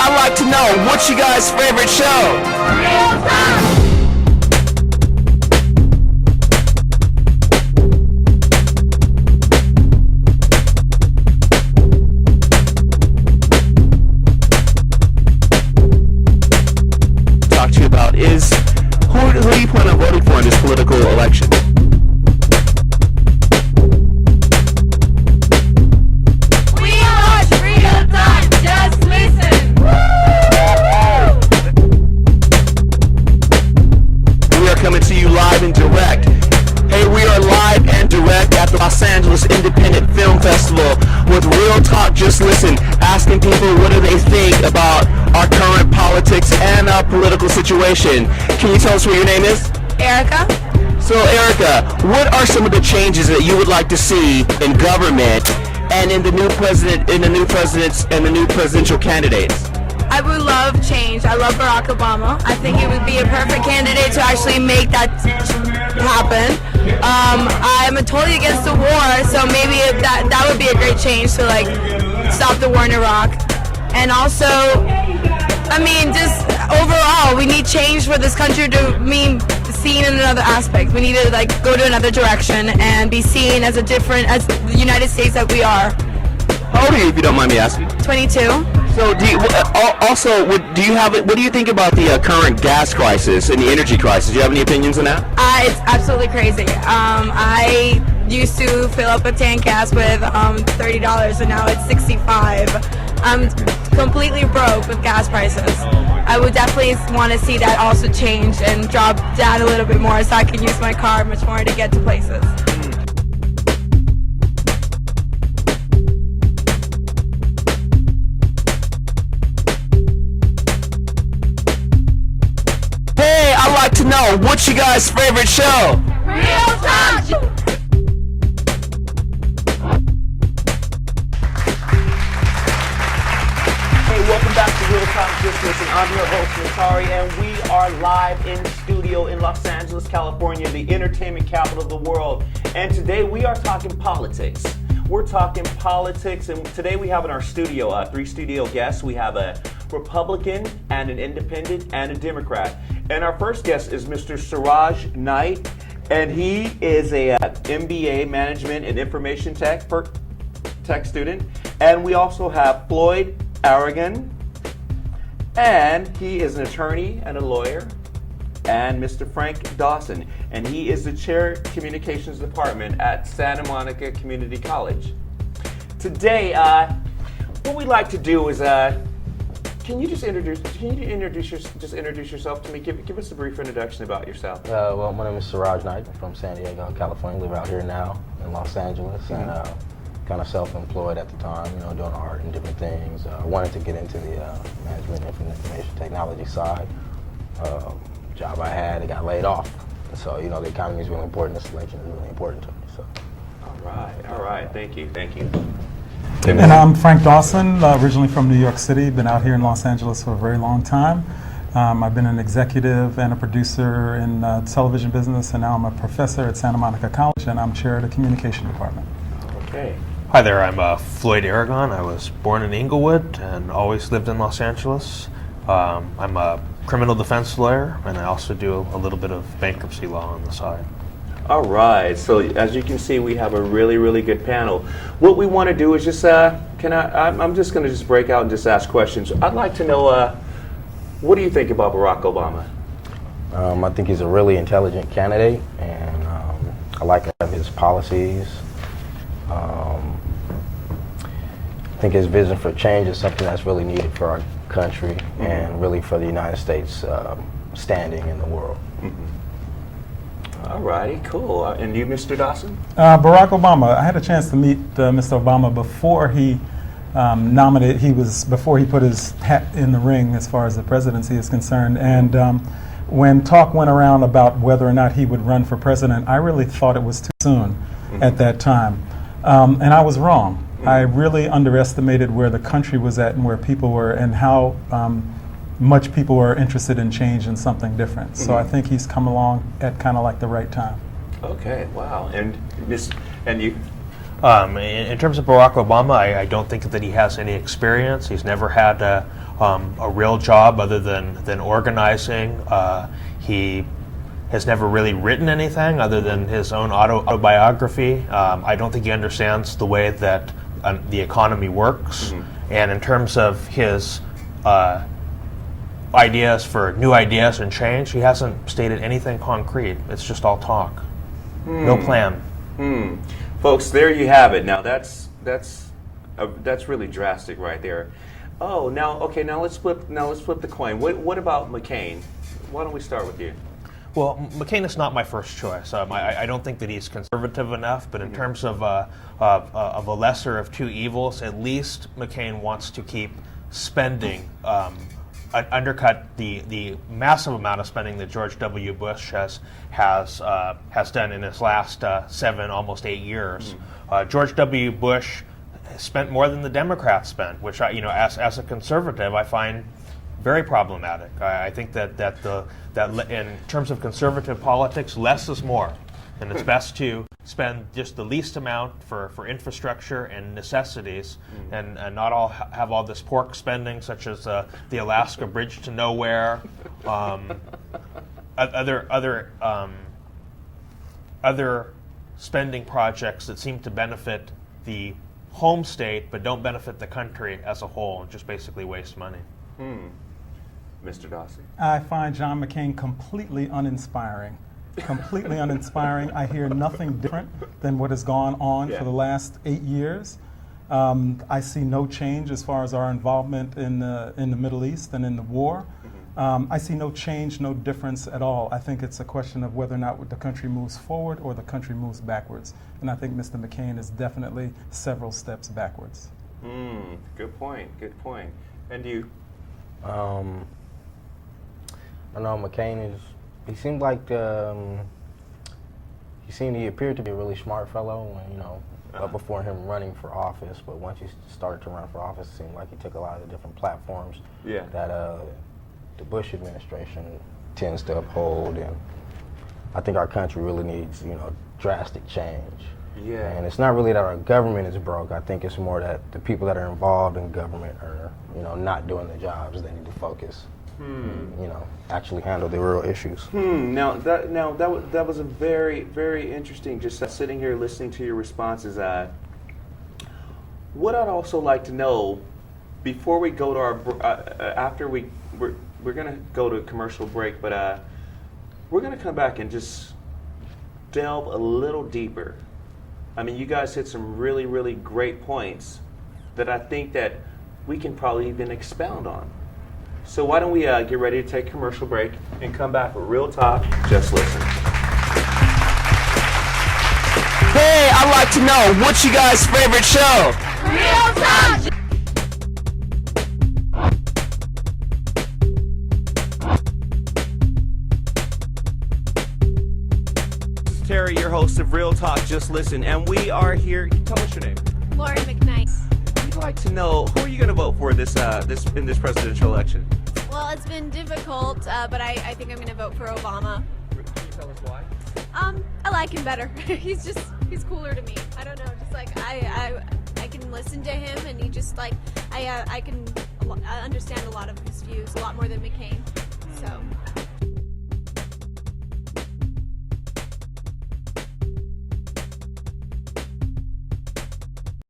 I'd like to know, what's your guys' favorite show? Real Talk! Talk to you about is, who do you plan on voting for in this political election? Live and direct. Hey, we are live and direct at the Los Angeles Independent Film Festival with Real Talk. Just listen, asking people what do they think about our current politics and our political situation. Can you tell us what your name is? Erica. So, Erica, what are some of the changes that you would like to see in government and in the new president, in the new presidents, and the new presidential candidates? I would love change. I love Barack Obama. I think he would be a perfect candidate to actually make that happen. I'm totally against the war, so maybe that would be a great change to like stop the war in Iraq. And also, I mean, just overall, we need change for this country to be seen in another aspect. We need to like go to another direction and be seen as as the United States that we are. How old are you, if you don't mind me asking? 22. So, do you think about the current gas crisis and the energy crisis? Do you have any opinions on that? It's absolutely crazy. I used to fill up a tank gas with $30, and now it's $65. I'm completely broke with gas prices. I would definitely want to see that also change and drop down a little bit more so I can use my car much more to get to places. I'd like to know, what's your guys' favorite show? Real Talk! Hey, welcome back to Real Talk. Just listen. I'm your host, Matari, and we are live in studio in Los Angeles, California, the entertainment capital of the world. And today we are talking politics. We're talking politics, and today we have in our studio 3 studio guests. We have a Republican and an Independent and a Democrat. And our first guest is Mr. Suraj Knight, and he is a MBA Management and Information Tech student. And we also have Floyd Aragon, and he is an attorney and a lawyer. And Mr. Frank Dawson, and he is the Chair Communications Department at Santa Monica Community College. Today, what we'd like to do is, can you introduce yourself to me? Give us a brief introduction about yourself. Well, my name is Suraj Knight. I'm from San Diego, California. Live out here now in Los Angeles, and kind of self-employed at the time. Doing art and different things. I wanted to get into the management and information technology side. Job I had, it got laid off. So, the economy is really important. This election is really important to me. So. All right. Thank you. And I'm Frank Dawson, originally from New York City. Been out here in Los Angeles for a very long time. I've been an executive and a producer in television business, and now I'm a professor at Santa Monica College, and I'm chair of the communication department. Okay. Hi there, I'm Floyd Aragon. I was born in Inglewood and always lived in Los Angeles. I'm a criminal defense lawyer, and I also do a little bit of bankruptcy law on the side. All right. So as you can see, we have a really, really good panel. What we want to do is just, I'm just going to just break out and just ask questions. I'd like to know, what do you think about Barack Obama? I think he's a really intelligent candidate, and I like his policies. I think his vision for change is something that's really needed for our country and really for the United States standing in the world. All righty, cool. And you, Mr. Dawson? Barack Obama. I had a chance to meet Mr. Obama before he before he put his hat in the ring as far as the presidency is concerned. And when talk went around about whether or not he would run for president, I really thought it was too soon at that time. And I was wrong. I really underestimated where the country was at and where people were and how much people were interested in change and something different. So I think he's come along at kind of like the right time. Okay, wow. And you? In terms of Barack Obama, I don't think that he has any experience. He's never had a real job other than organizing. He has never really written anything other than his own autobiography. I don't think he understands the way that the economy works. And in terms of his ideas for new ideas and change, he hasn't stated anything concrete. It's just all talk. No plan. Folks, there you have it. Now that's really drastic right there. Oh, now let's flip the coin. What about McCain? Why don't we start with you? Well, McCain is not my first choice. I don't think that he's conservative enough, but in terms of a lesser of two evils, at least McCain wants to keep spending, undercut the massive amount of spending that George W. Bush has done in his last 7, almost 8 years. George W. Bush spent more than the Democrats spent, which as a conservative, I find very problematic. I think that in terms of conservative politics, less is more, and it's best to spend just the least amount for infrastructure and necessities, and not all have all this pork spending, such as the Alaska Bridge to Nowhere, other spending projects that seem to benefit the home state but don't benefit the country as a whole, and just basically waste money. Mr. Dawson? I find John McCain completely uninspiring. Completely uninspiring. I hear nothing different than what has gone on for the last 8 years. I see no change as far as our involvement in the Middle East and in the war. I see no change, no difference at all. I think it's a question of whether or not the country moves forward or the country moves backwards. And I think Mr. McCain is definitely several steps backwards. Good point. Good point. And you? I know McCain is. He seemed like he appeared to be a really smart fellow when before him running for office. But once he started to run for office, it seemed like he took a lot of the different platforms that the Bush administration tends to uphold. And I think our country really needs drastic change. Yeah. And it's not really that our government is broke. I think it's more that the people that are involved in government are not doing the jobs. They need to focus. Actually handle the real issues. Now that was a very, very interesting. Just sitting here listening to your responses. What I'd also like to know before we go to our we're gonna go to a commercial break, but we're gonna come back and just delve a little deeper. I mean, you guys hit some really, really great points that I think that we can probably even expound on. So why don't we get ready to take a commercial break and come back with Real Talk, Just Listen. Hey, I'd like to know, what's you guys' favorite show? Real Talk! Terry, your host of Real Talk, Just Listen, and we are here. Tell us your name. Lauren McKnight. We'd like to know, who are you going to vote for in this presidential election? Well, it's been difficult, but I think I'm going to vote for Obama. Can you tell us why? I like him better. he's cooler to me. I don't know. Just like I can listen to him, and he just I can understand a lot of his views, a lot more than McCain. So.